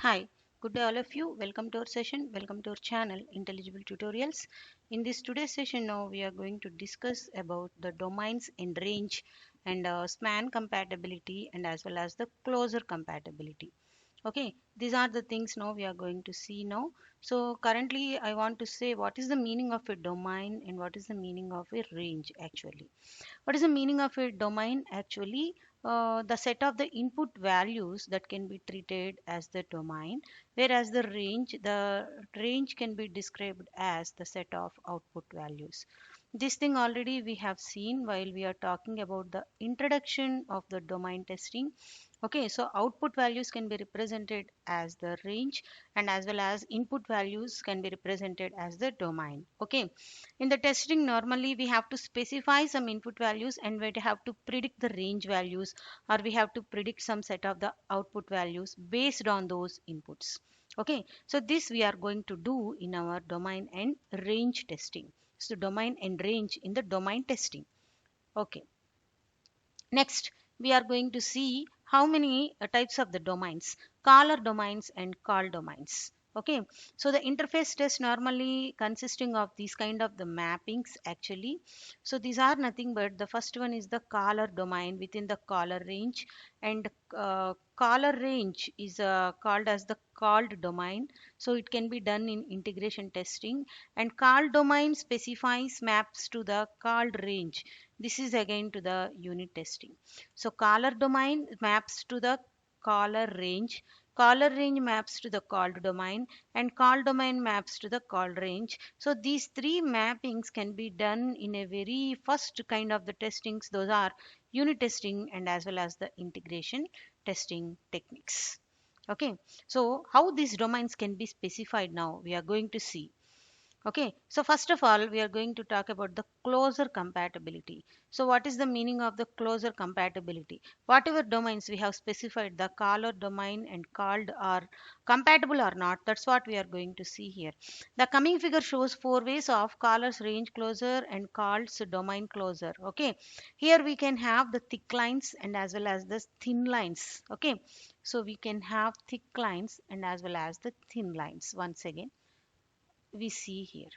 Hi, good day all of you. Welcome to our session. Welcome to our channel Intelligible Tutorials. In this today's session now we are going to discuss about the domains and range and span compatibility and as well as the closure compatibility. Okay, these are the things now we are going to see now. So currently I want to say what is the meaning of a domain and what is the meaning of a range actually. What is the meaning of a domain? Actually, the set of the input values that can be treated as the domain, whereas the range can be described as the set of output values. This thing already we have seen while we are talking about the introduction of the domain testing. Okay, so output values can be represented as the range and as well as input values can be represented as the domain. Okay, in the testing normally we have to specify some input values and we have to predict the range values, or we have to predict some set of the output values based on those inputs. Okay, so this we are going to do in our domain and range testing. So domain and range in the domain testing. Okay, next we are going to see how many types of the domains: caller domains and call domains. Okay, so the interface test normally consisting of these kind of the mappings actually. So these are nothing but the first one is the caller domain within the caller range, and caller range is called as the called domain. So it can be done in integration testing, and call domain specifies maps to the called range. This is again to the unit testing. So caller domain maps to the caller range, caller range maps to the called domain, and call domain maps to the call range. So these three mappings can be done in a very first kind of the testings. Those are unit testing and as well as the integration testing techniques. Okay, so how these domains can be specified now we are going to see. Okay, so first of all, we are going to talk about the closure compatibility. So, what is the meaning of the closure compatibility? Whatever domains we have specified, the caller domain and called are compatible or not, that's what we are going to see here. The coming figure shows four ways of caller's range closure and call's domain closure. Okay, here we can have the thick lines and as well as the thin lines. Okay, so we can have thick lines and as well as the thin lines. Once again, we see here.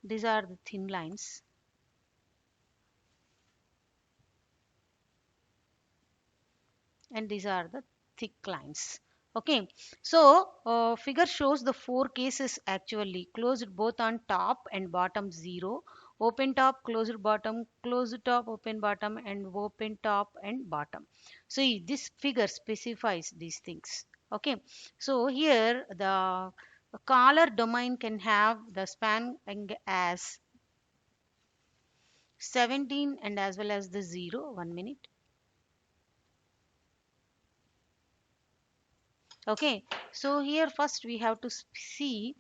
These are the thin lines and these are the thick lines. Okay, so figure shows the four cases actually: closed both on top and bottom 0, open top, closed top, open bottom, and open top and bottom. So this figure specifies these things. Okay, so here the caller domain can have the span as 17 and as well as the 0. 1 minute. Okay, so here first we have to see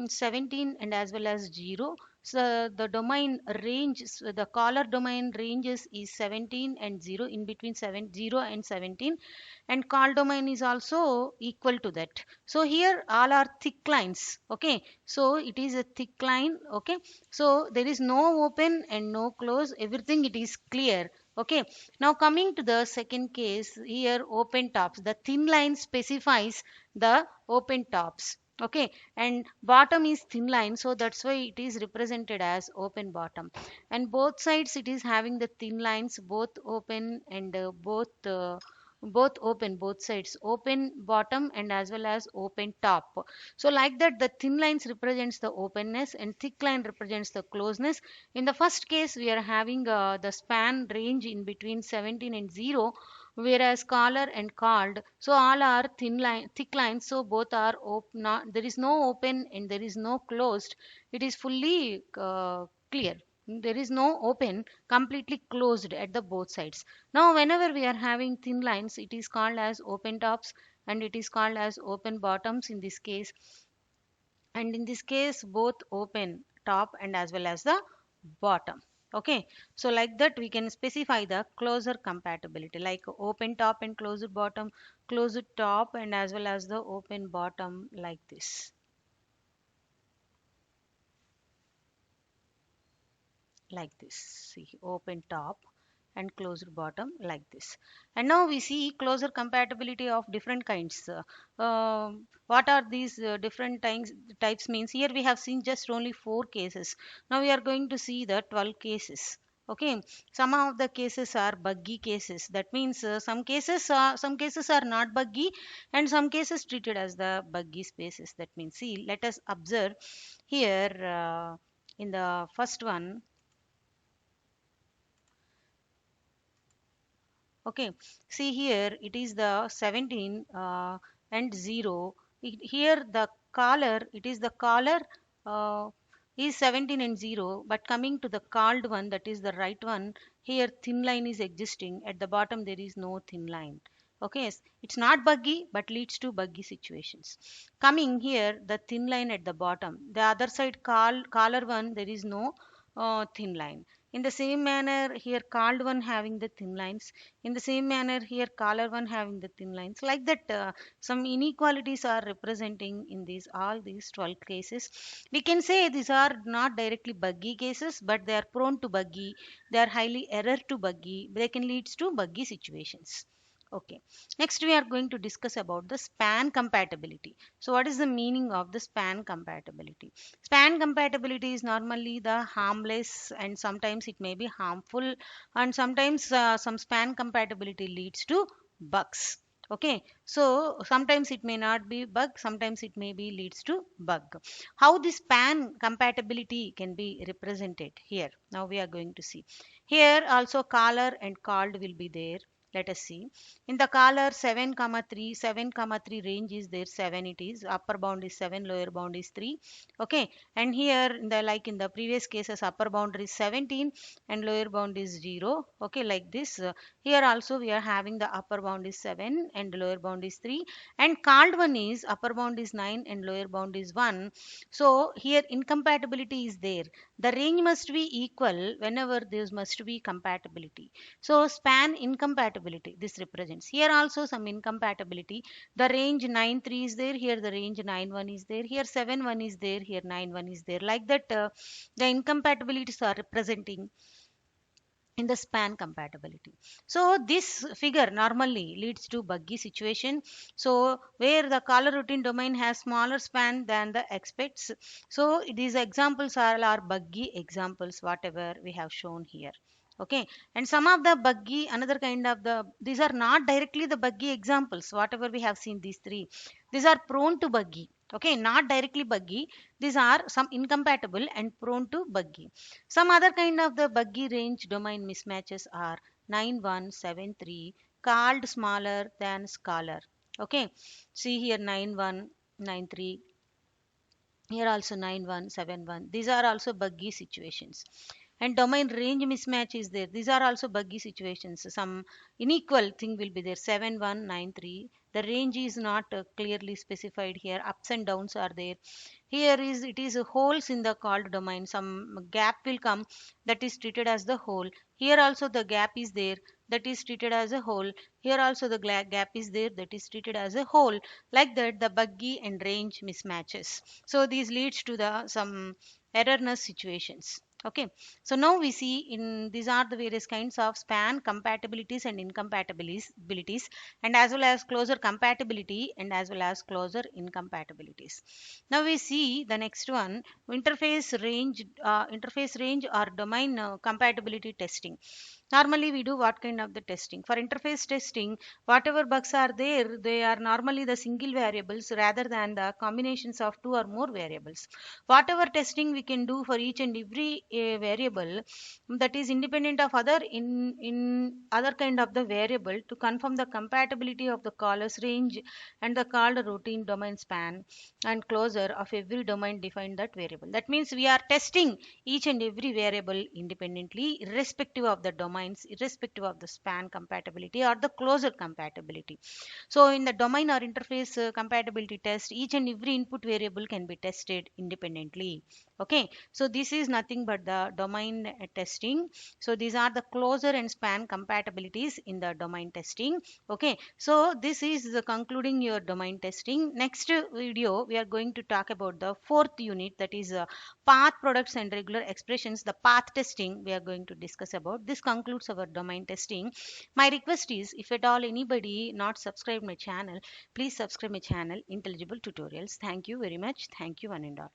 17 and as well as 0. So the domain range, so the caller domain ranges is 17 and 0, in between 0 and 17, and call domain is also equal to that. So here all are thick lines. Okay, so it is a thick line. Okay, so there is no open and no close, everything it is clear. Okay, now coming to the second case, here open tops, the thin line specifies the open tops. Okay, and bottom is thin line, so that's why it is represented as open bottom, and both sides it is having the thin lines, both open and both open, both sides open bottom and as well as open top. So like that, the thin lines represents the openness and thick line represents the closeness. In the first case we are having the span range in between 17 and 0, whereas caller and called, so all are thick lines, so both are open. There is no open and there is no closed, it is fully clear. There is no open, completely closed at the both sides. Now whenever we are having thin lines, it is called as open tops and it is called as open bottoms in this case, and in this case both open top and as well as the bottom. Okay, so like that we can specify the closure compatibility, like open top and closed bottom, closed top and as well as the open bottom, like this. like this. See, open top and closed bottom like this. And now we see closer compatibility of different kinds. What are these different types means? Here we have seen just only 4 cases. Now we are going to see the 12 cases. Okay, some of the cases are buggy cases. That means some cases are not buggy, and some cases treated as the buggy spaces. That means, see, let us observe here in the first one. Okay, see here it is the 17 and 0. Here the caller, it is the caller is 17 and 0, but coming to the called one, that is the right one, here thin line is existing. At the bottom there is no thin line. Okay, it's not buggy but leads to buggy situations. Coming here, the thin line at the bottom, the other side caller one, there is no thin line. In the same manner, here called one having the thin lines. In the same manner, here caller one having the thin lines. Like that, some inequalities are representing in these all these 12 cases. We can say these are not directly buggy cases, but they are prone to buggy. They are highly error to buggy. They can lead to buggy situations. Okay. Next, we are going to discuss about the span compatibility. So, what is the meaning of the span compatibility? Span compatibility is normally the harmless, and sometimes it may be harmful, and sometimes some span compatibility leads to bugs. Okay, so sometimes it may not be bug, sometimes it may be leads to bug. How this span compatibility can be represented here? Now we are going to see. Here also caller and called will be there. Let us see. In the caller 7 comma 3, 7 comma 3 range is there, 7 it is, upper bound is 7, lower bound is 3. Okay, and here in the like in the previous cases, upper bound is 17 and lower bound is 0. Okay, like this. Here also we are having the upper bound is 7 and lower bound is 3, and called one is upper bound is 9 and lower bound is 1. So here incompatibility is there. The range must be equal whenever there must be compatibility. So span incompatibility this represents. Here also some incompatibility. The range 9 3 is there, here the range 9 1 is there, here 7 1 is there, here 9 1 is there. Like that, the incompatibilities are representing in the span compatibility. So this figure normally leads to buggy situation. So where the caller routine domain has smaller span than the expects. So these examples are our buggy examples, whatever we have shown here. Okay, and some of the buggy, another kind of the, these are not directly the buggy examples, whatever we have seen these three, these are prone to buggy. Okay, not directly buggy, these are some incompatible and prone to buggy. Some other kind of the buggy range domain mismatches are 9173 called smaller than scalar. Okay, see here 9193, here also 9171. These are also buggy situations. And domain range mismatch is there. These are also buggy situations. Some unequal thing will be there. 7193. The range is not clearly specified here. Ups and downs are there. Here is it is holes in the called domain. Some gap will come, that is treated as the hole. Here also the gap is there, that is treated as a hole. Here also the gap is there, that is treated as a hole. Like that, the buggy and range mismatches. So these leads to the some erroneous situations. Okay, so now we see in these are the various kinds of span compatibilities and incompatibilities, and as well as closer compatibility and as well as closer incompatibilities. Now we see the next one, interface range or domain compatibility testing. Normally we do what kind of the testing? For interface testing, whatever bugs are there, they are normally the single variables rather than the combinations of two or more variables. Whatever testing we can do for each and every variable that is independent of other in other kind of the variable to confirm the compatibility of the caller's range and the called routine domain span and closure of every domain defined that variable. That means we are testing each and every variable independently, irrespective of the domains, irrespective of the span compatibility or the closure compatibility. So in the domain or interface compatibility test, each and every input variable can be tested independently. Okay, so this is nothing but the domain testing. So these are the closure and span compatibilities in the domain testing. Okay, so this is the concluding your domain testing. Next video we are going to talk about the fourth unit, that is path products and regular expressions, the path testing we are going to discuss about. This concludes our domain testing. My request is, if at all anybody not subscribed my channel, please subscribe my channel Intelligible Tutorials. Thank you very much. Thank you one and all.